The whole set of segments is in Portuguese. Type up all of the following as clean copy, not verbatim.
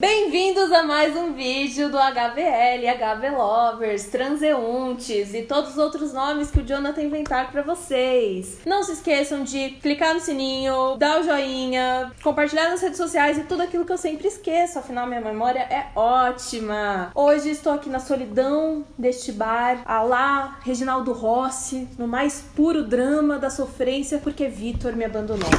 Bem-vindos a mais um vídeo do HVL, HV Lovers, Transeuntes e todos os outros nomes que o Jonathan inventar pra vocês. Não se esqueçam de clicar no sininho, dar o joinha, compartilhar nas redes sociais e tudo aquilo que eu sempre esqueço, afinal minha memória é ótima. Hoje estou aqui na solidão deste bar, à lá Reginaldo Rossi, no mais puro drama da sofrência porque Vitor me abandonou.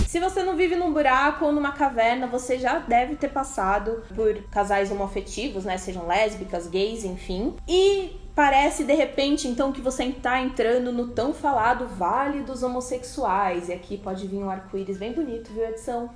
Se você não vive num buraco ou numa caverna, você já deve ter passado por casais homoafetivos, né? Sejam lésbicas, gays, enfim. E parece, de repente, então, que você está entrando no tão falado Vale dos Homossexuais. E aqui pode vir um arco-íris bem bonito, viu, Edição?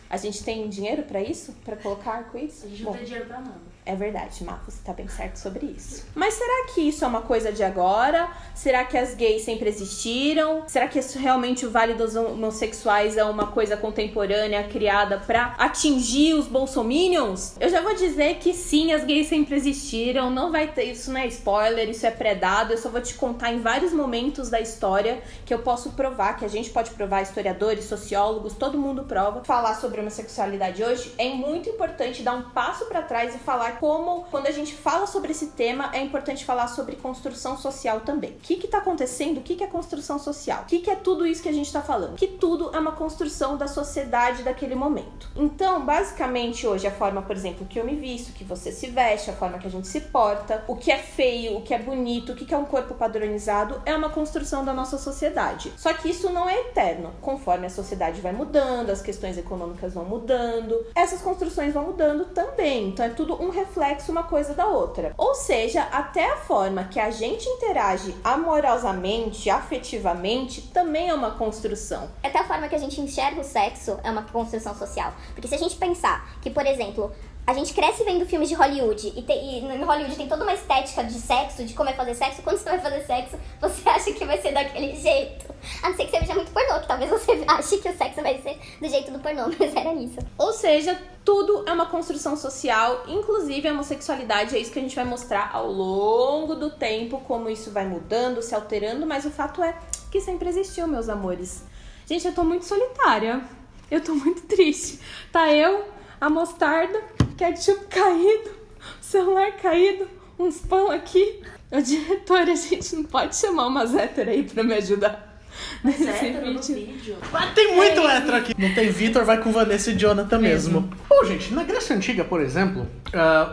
A gente tem dinheiro pra isso? Pra colocar arco-íris? A gente não tem dinheiro pra nada. É verdade, Marcos, você tá bem certo sobre isso. Mas será que isso é uma coisa de agora? Será que as gays sempre existiram? Será que isso, realmente o Vale dos Homossexuais é uma coisa contemporânea criada pra atingir os bolsominions? Eu já vou dizer que sim, as gays sempre existiram. Não vai ter, isso não é spoiler, isso é pré-dado. Eu só vou te contar em vários momentos da história que eu posso provar, que a gente pode provar, historiadores, sociólogos, todo mundo prova. Falar sobre homossexualidade hoje é muito importante dar um passo pra trás e falar como, quando a gente fala sobre esse tema, é importante falar sobre construção social também. O que tá acontecendo? O que é construção social? O que é tudo isso que a gente tá falando? Que tudo é uma construção da sociedade daquele momento. Então, basicamente, hoje, a forma, por exemplo, que eu me visto, que você se veste, a forma que a gente se porta, o que é feio, o que é bonito, o que é um corpo padronizado, é uma construção da nossa sociedade. Só que isso não é eterno. Conforme a sociedade vai mudando, as questões econômicas vão mudando, essas construções vão mudando também. Então, é tudo um reflexo uma coisa da outra. Ou seja, até a forma que a gente interage amorosamente, afetivamente, também é uma construção. Até a forma que a gente enxerga o sexo é uma construção social. Porque se a gente pensar que, por exemplo, a gente cresce vendo filmes de Hollywood e em Hollywood tem toda uma estética de sexo, de como é fazer sexo. Quando você vai fazer sexo, você acha que vai ser daquele jeito. A não ser que você veja muito pornô, que talvez você ache que o sexo vai ser do jeito do pornô, mas era isso. Ou seja, tudo é uma construção social, inclusive a homossexualidade, é isso que a gente vai mostrar ao longo do tempo, como isso vai mudando, se alterando, mas o fato é que sempre existiu, meus amores. Gente, eu tô muito solitária, eu tô muito triste. Tá eu, a mostarda, ketchup caído, celular caído, uns pão aqui. O diretor, a gente não pode chamar umas héteras aí pra me ajudar nesse vídeo. Mas tem muito hétero aqui. Não tem Vitor, vai com Vanessa e Jonathan mesmo. Bom, gente, na Grécia Antiga, por exemplo,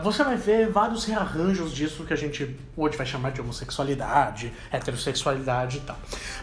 você vai ver vários rearranjos disso que a gente hoje vai chamar de homossexualidade, heterossexualidade e tal.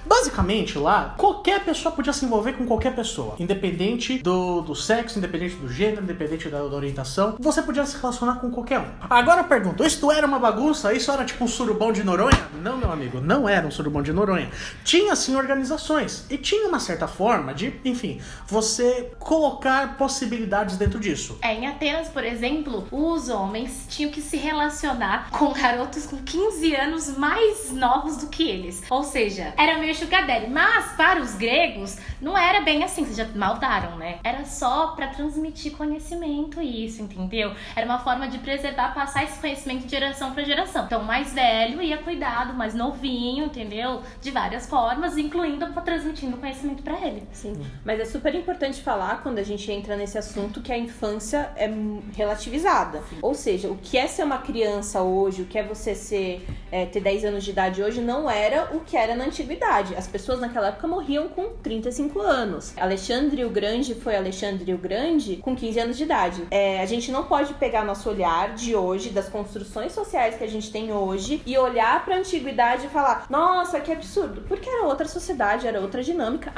Basicamente, lá, qualquer pessoa podia se envolver com qualquer pessoa. Independente do sexo, independente do gênero, independente da orientação. Você podia se relacionar com qualquer um. Agora eu pergunto, isso era uma bagunça? Isso era tipo um surubão de Noronha? Não, meu amigo, não era um surubão de Noronha. Tinha, sim, organizações. E tinha uma certa forma de, enfim, você colocar possibilidades dentro disso. Em Atenas, por exemplo, os homens tinham que se relacionar com garotos com 15 anos mais novos do que eles. Ou seja, era meio sugar daddy. Mas para os gregos, não era bem assim. Vocês já maldaram, né? Era só pra transmitir conhecimento isso, entendeu? Era uma forma de preservar, passar esse conhecimento de geração pra geração. Então, o mais velho ia cuidar do mais novinho, entendeu? De várias formas, incluindo transmitindo conhecimento pra ele. Sim, mas é super importante falar, quando a gente entra nesse assunto, que a infância é relativizada. Sim. Ou seja, o que é ser uma criança hoje, o que é você ter 10 anos de idade hoje, não era o que era na antiguidade. As pessoas naquela época morriam com 35 anos. Alexandre o Grande foi Alexandre o Grande com 15 anos de idade. A gente não pode pegar nosso olhar de hoje, das construções sociais que a gente tem hoje, e olhar pra antiguidade e falar, nossa, que absurdo, porque era outra sociedade, era outra dinâmica.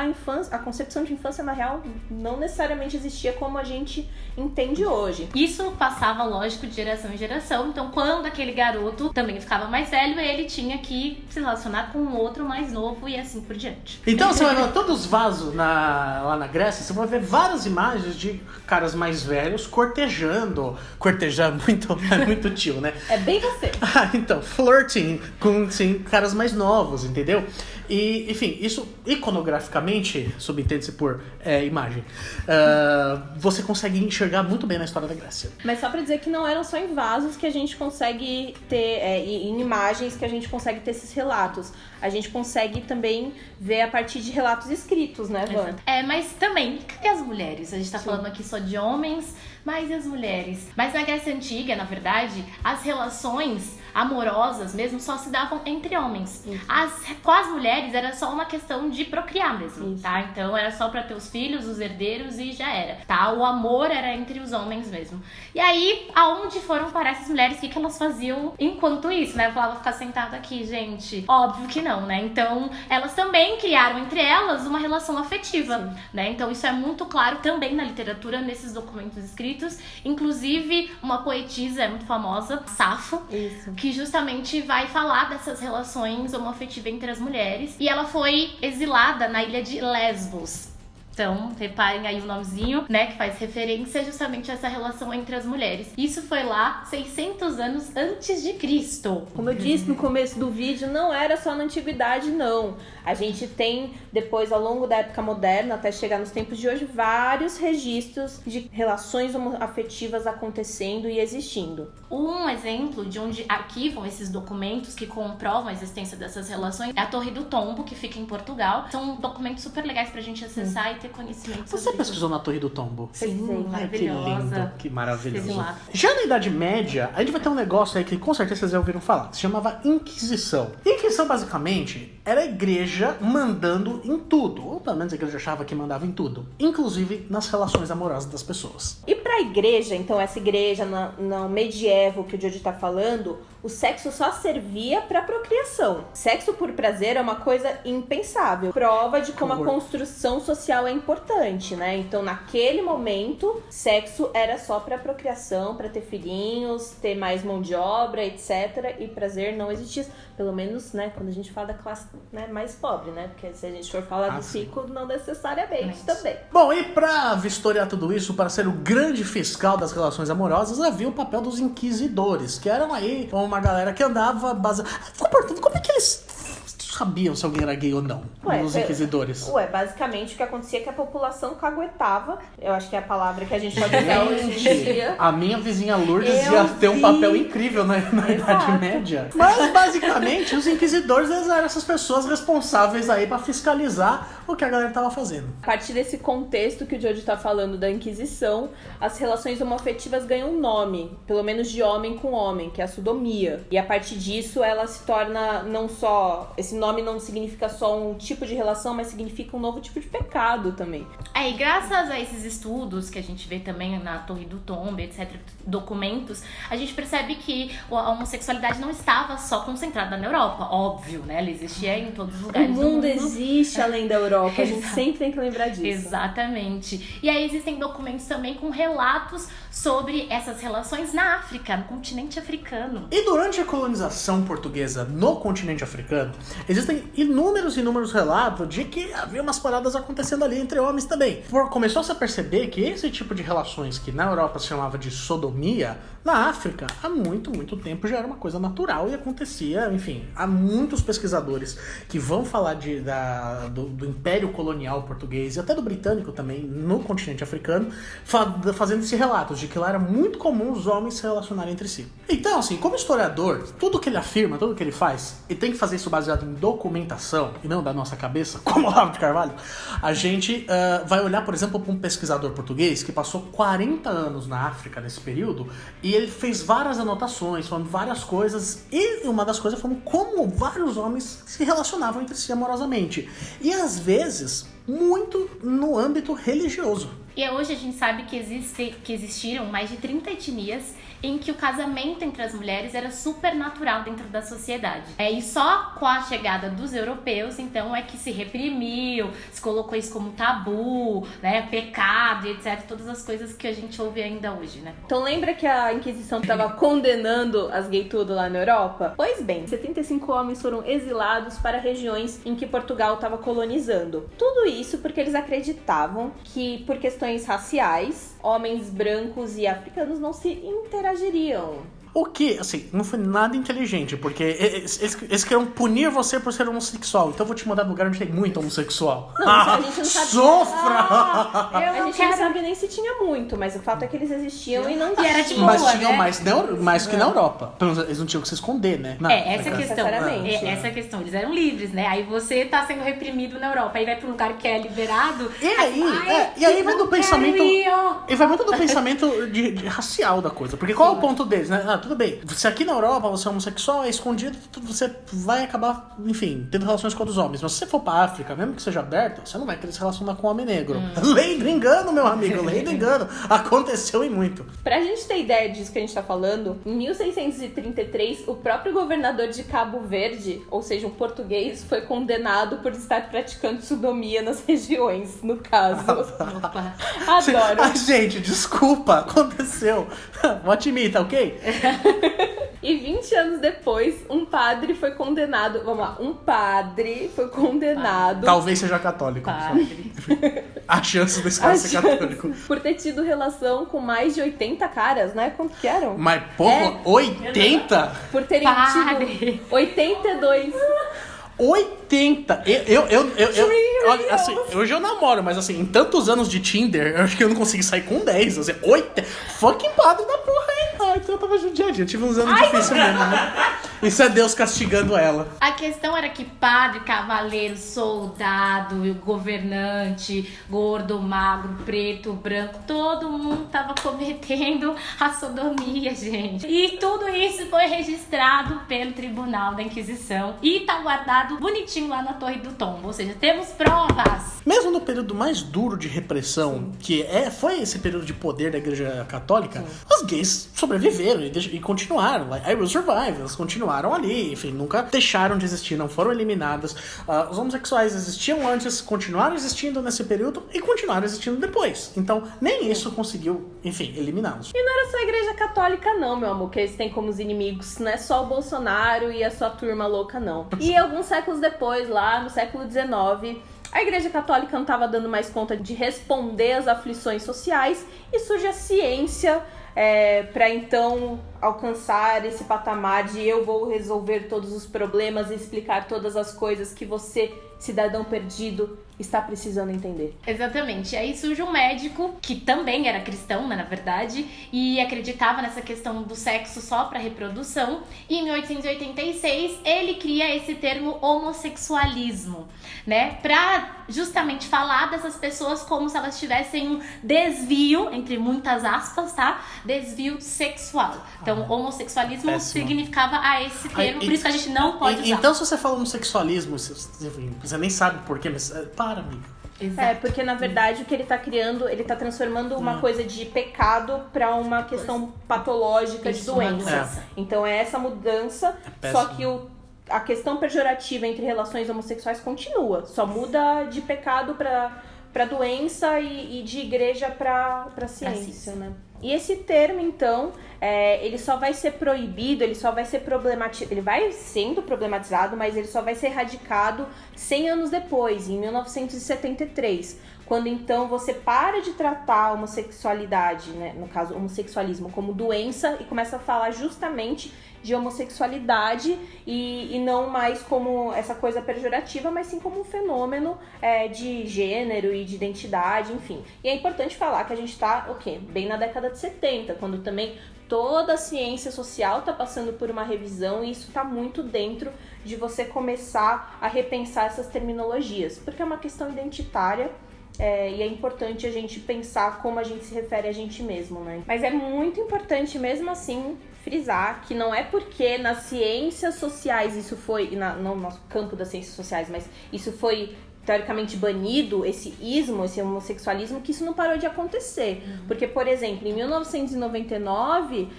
A concepção de infância, na real, não necessariamente existia como a gente entende hoje. Isso passava, lógico, de geração em geração. Então, quando aquele garoto também ficava mais velho, ele tinha que se relacionar com um outro mais novo e assim por diante. Então, você vai ver todos os vasos lá na Grécia, você vai ver várias imagens de caras mais velhos cortejando muito tio, né? É bem você. Então, flirting com, sim, caras mais novos, entendeu? E, enfim, isso iconograficamente, subentende-se por imagem, você consegue enxergar muito bem na história da Grécia. Mas só pra dizer que não eram só em vasos que a gente consegue ter, em imagens que a gente consegue ter esses relatos. A gente consegue também ver a partir de relatos escritos, né, Van? Mas também, cadê as mulheres? A gente tá falando aqui só de homens, mas e as mulheres? Mas na Grécia Antiga, na verdade, as relações amorosas mesmo só se davam entre homens. Com as mulheres era só uma questão de procriar mesmo, tá? Então era só pra ter os filhos, os herdeiros e já era, tá? O amor era entre os homens mesmo. E aí, aonde foram parar essas mulheres? O que elas faziam enquanto isso, né? Eu falava, ficar sentada aqui, gente. Óbvio que não, né? Então, elas também criaram entre elas uma relação afetiva, né? Então, isso é muito claro também na literatura, nesses documentos escritos. Inclusive, uma poetisa muito famosa, Safo, que justamente vai falar dessas relações homoafetivas entre as mulheres. E ela foi exilada na ilha de Lesbos. Então, reparem aí o nomezinho, né, que faz referência justamente a essa relação entre as mulheres. Isso foi lá 600 anos antes de Cristo. Como eu disse no começo do vídeo, não era só na antiguidade, não. A gente tem, depois, ao longo da época moderna, até chegar nos tempos de hoje, vários registros de relações afetivas acontecendo e existindo. Um exemplo de onde arquivam esses documentos que comprovam a existência dessas relações é a Torre do Tombo, que fica em Portugal. São documentos super legais pra gente acessar e ter conhecimento sobre Você pesquisou na Torre do Tombo? Sim, Ai, que maravilhosa. lindo, que maravilhoso. Lá. Já na Idade Média, a gente vai ter um negócio aí que com certeza vocês já ouviram falar. Se chamava Inquisição. Inquisição, basicamente, era a igreja mandando em tudo. Ou pelo menos a igreja achava que mandava em tudo. Inclusive nas relações amorosas das pessoas. E pra igreja, então, essa igreja no medievo que o Jody tá falando, o sexo só servia pra procriação. Sexo por prazer é uma coisa impensável. Prova de como a construção social é importante, né? Então, naquele momento, sexo era só pra procriação, pra ter filhinhos, ter mais mão de obra, etc. E prazer não existia. Pelo menos, né, quando a gente fala da classe, né, mais pobre, né? Porque se a gente for falar do rico, não necessariamente também. Bom, e pra vistoriar tudo isso, para ser o grande fiscal das relações amorosas, havia o papel dos inquisidores, que eram aí uma galera que andava como é que eles sabiam se alguém era gay ou não? Os inquisidores. Basicamente o que acontecia é que a população caguetava. Eu acho que é a palavra que a gente pode usar hoje em dia. A minha vizinha Lourdes ia ter um papel incrível na Idade Média. Mas basicamente os inquisidores, eles eram essas pessoas responsáveis aí pra fiscalizar o que a galera tava fazendo. A partir desse contexto que o Jody tá falando da Inquisição, as relações homoafetivas ganham um nome, pelo menos de homem com homem, que é a sodomia. E a partir disso ela se torna não só... Esse nome não significa só um tipo de relação, mas significa um novo tipo de pecado também. E graças a esses estudos que a gente vê também na Torre do Tombo, etc., documentos, a gente percebe que a homossexualidade não estava só concentrada na Europa, óbvio, né? Ela existia em todos os lugares do mundo. Existe além da Europa, a gente sempre tem que lembrar disso. Exatamente. E aí existem documentos também com relatos sobre essas relações na África, no continente africano. E durante a colonização portuguesa no continente africano, existem inúmeros relatos de que havia umas paradas acontecendo ali entre homens também. Começou-se a perceber que esse tipo de relações que na Europa se chamava de sodomia, na África, há muito tempo já era uma coisa natural e acontecia, enfim. Há muitos pesquisadores que vão falar do Império Colonial Português e até do britânico também, no continente africano, fazendo esse relato de que lá era muito comum os homens se relacionarem entre si. Então, assim, como historiador, tudo que ele afirma, tudo que ele faz, e tem que fazer isso baseado em documentação, e não da nossa cabeça, como Olavo de Carvalho, a gente vai olhar, por exemplo, para um pesquisador português que passou 40 anos na África nesse período, e ele fez várias anotações, falando várias coisas, e uma das coisas foi como vários homens se relacionavam entre si amorosamente. E às vezes, muito no âmbito religioso. E hoje a gente sabe que existiram mais de 30 etnias em que o casamento entre as mulheres era super natural dentro da sociedade. E só com a chegada dos europeus, então, é que se reprimiu, se colocou isso como tabu, né, pecado, etc. Todas as coisas que a gente ouve ainda hoje, né? Então lembra que a Inquisição estava condenando as gay tudo lá na Europa? Pois bem, 75 homens foram exilados para regiões em que Portugal estava colonizando. Tudo isso porque eles acreditavam que, por questões raciais, homens brancos e africanos não se interagiriam. O que, assim, não foi nada inteligente, porque eles queriam punir você por ser homossexual. Então eu vou te mandar no lugar onde tem muito homossexual. Não, a gente não sabe. Sofra! A gente não sabe nem se tinha muito, mas o fato é que eles existiam e não E era de Mas boa, tinham né? mais que na Europa. Pelo menos eles não tinham que se esconder, né? Essa é a questão. necessariamente. Essa é a questão. Eles eram livres, né? Aí você tá sendo reprimido na Europa. Aí vai pra um lugar que é liberado. E aí vai do pensamento. E vai muito do pensamento de racial da coisa. Porque qual é o ponto deles, né? Tudo bem. Se aqui na Europa você é homossexual, é escondido, você vai acabar, enfim, tendo relações com outros homens. Mas se você for pra África, mesmo que seja aberto, você não vai querer se relacionar com um homem negro. Lei do engano, meu amigo, lei do engano. Aconteceu e muito. Pra gente ter ideia disso que a gente tá falando, em 1633, o próprio governador de Cabo Verde, ou seja, um português, foi condenado por estar praticando sodomia nas regiões, no caso. Opa. Adoro. Ai, gente, desculpa, aconteceu. Vote em mim, tá ok? E 20 anos depois, um padre foi condenado. Vamos lá, um padre foi condenado. Talvez seja católico. Padre. A chance desse cara ser católico. Por ter tido relação com mais de 80 caras, né? Quanto que eram? Mas, porra, 80? Por terem Padre. tido 82. 80! Olha, assim, hoje eu namoro, mas assim, em tantos anos de Tinder, eu acho que eu não consegui sair com 10. Assim, 80. Fucking padre da porra, hein? Ai, então eu tava judiadinha. Tive uns anos difíceis mesmo, né? Isso é Deus castigando ela. A questão era que padre, cavaleiro, soldado, governante, gordo, magro, preto, branco, todo mundo tava cometendo a sodomia, gente. E tudo isso foi registrado pelo Tribunal da Inquisição e tá guardado bonitinho lá na Torre do Tombo. Ou seja, temos provas. Mesmo no período mais duro de repressão, que foi esse período de poder da Igreja Católica, os gays sobreviveram e continuaram. Like, I will survive. Eles continuaram ali, enfim, nunca deixaram de existir, não foram eliminados. Os homossexuais existiam antes, continuaram existindo nesse período e continuaram existindo depois. Então, nem isso conseguiu, enfim, eliminá-los. E não era só a Igreja Católica, não, meu amor, que eles têm como os inimigos. Não é só o Bolsonaro e a sua turma louca, não. E alguns séculos depois, lá no século XIX, a Igreja Católica não estava dando mais conta de responder às aflições sociais e surge a ciência para então alcançar esse patamar de eu vou resolver todos os problemas e explicar todas as coisas que você, cidadão perdido, está precisando entender. Exatamente. Aí surge um médico que também era cristão, né, na verdade, e acreditava nessa questão do sexo só para reprodução. E em 1886 ele cria esse termo homossexualismo, né, para justamente falar dessas pessoas como se elas tivessem um desvio, entre muitas aspas, tá? Desvio sexual. Então, homossexualismo significava esse termo, por isso que a gente não pode usar. Então, se você fala homossexualismo, você nem sabe por quê, mas para, amigo. Exato. Porque na verdade o que ele tá criando, ele tá transformando uma coisa de pecado pra uma questão patológica de doença. Então é essa mudança, só que a questão pejorativa entre relações homossexuais continua, só muda de pecado pra doença e de igreja pra ciência, né? E esse termo, então, ele só vai ser proibido, ele só vai ser problematizado, ele vai sendo problematizado, mas ele só vai ser erradicado 100 anos depois, em 1973, quando então você para de tratar a homossexualidade, né, no caso, homossexualismo, como doença e começa a falar justamente de homossexualidade e não mais como essa coisa pejorativa, mas sim como um fenômeno de gênero e de identidade, enfim. E é importante falar que a gente tá, bem na década de 70, quando também toda a ciência social tá passando por uma revisão e isso tá muito dentro de você começar a repensar essas terminologias, porque é uma questão identitária. E é importante a gente pensar como a gente se refere a gente mesmo, né? Mas é muito importante mesmo assim frisar que não é porque nas ciências sociais isso foi, no nosso campo das ciências sociais, mas isso foi teoricamente banido, esse homossexualismo, que isso não parou de acontecer. Porque, por exemplo, em 1999,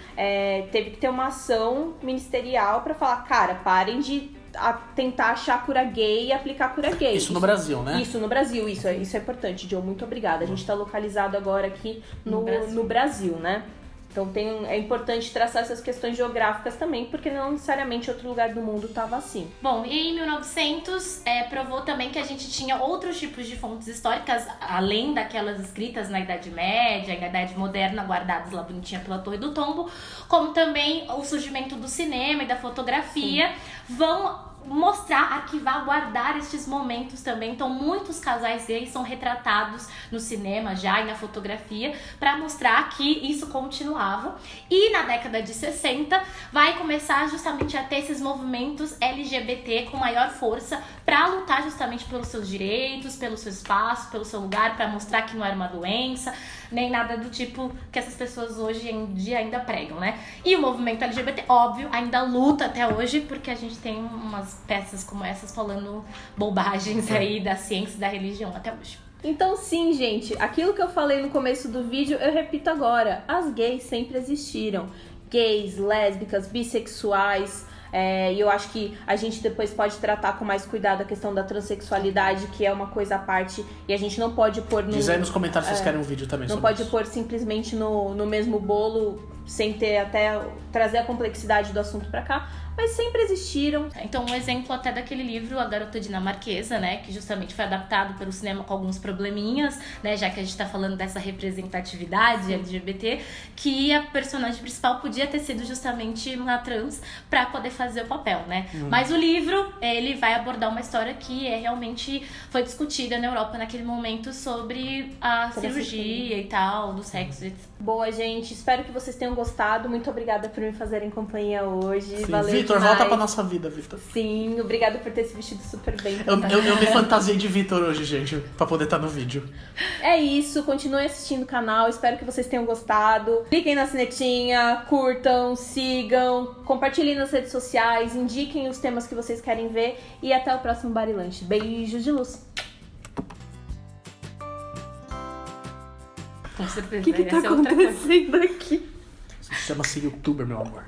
teve que ter uma ação ministerial para falar, cara, parem de tentar achar cura gay e aplicar cura gay. Isso no Brasil, né? Isso no Brasil, isso é importante, Joe, muito obrigada. A gente tá localizado agora aqui no Brasil, né? Então é importante traçar essas questões geográficas também, porque não necessariamente outro lugar do mundo estava assim. Bom, e em 1900 provou também que a gente tinha outros tipos de fontes históricas, além daquelas escritas na Idade Média e na Idade Moderna, guardadas lá bonitinha pela Torre do Tombo, como também o surgimento do cinema e da fotografia. Sim. Vão mostrar, arquivar, guardar estes momentos também. Então muitos casais gays são retratados no cinema já e na fotografia para mostrar que isso continuava. E na década de 60 vai começar justamente a ter esses movimentos LGBT com maior força para lutar justamente pelos seus direitos, pelo seu espaço, pelo seu lugar, para mostrar que não era uma doença, nem nada do tipo que essas pessoas hoje em dia ainda pregam, né? E o movimento LGBT, óbvio, ainda luta até hoje, porque a gente tem umas peças como essas falando bobagens aí da ciência e da religião até hoje. Então sim, gente, aquilo que eu falei no começo do vídeo, eu repito agora. As gays sempre existiram. Gays, lésbicas, bissexuais. E eu acho que a gente depois pode tratar com mais cuidado a questão da transexualidade, que é uma coisa à parte, e a gente não pode pôr no... Diz aí nos comentários se vocês querem um vídeo também não sobre pode isso. Pôr simplesmente no mesmo bolo, sem ter até... trazer a complexidade do assunto pra cá, mas sempre existiram. Então, um exemplo até daquele livro, A Garota Dinamarquesa, né, que justamente foi adaptado pelo cinema com alguns probleminhas, né, já que a gente tá falando dessa representatividade LGBT, que a personagem principal podia ter sido justamente uma trans pra poder fazer o papel, né? Mas o livro, ele vai abordar uma história que realmente foi discutida na Europa naquele momento sobre a cirurgia e tal, do sexo. Boa, gente, espero que vocês tenham gostado. Muito obrigada por me fazerem companhia hoje. Sim. Valeu Vitor, demais. volta pra nossa vida, Vitor. Sim, obrigada por ter se vestido super bem. Eu me fantasiei de Vitor hoje, gente, pra poder estar no vídeo. É isso, continuem assistindo o canal, espero que vocês tenham gostado. Cliquem na sinetinha, curtam, sigam, compartilhem nas redes sociais, indiquem os temas que vocês querem ver e até o próximo Barilanche. Beijos de luz. Com certeza. O que tá acontecendo aqui? Isso chama-se YouTuber, meu amor.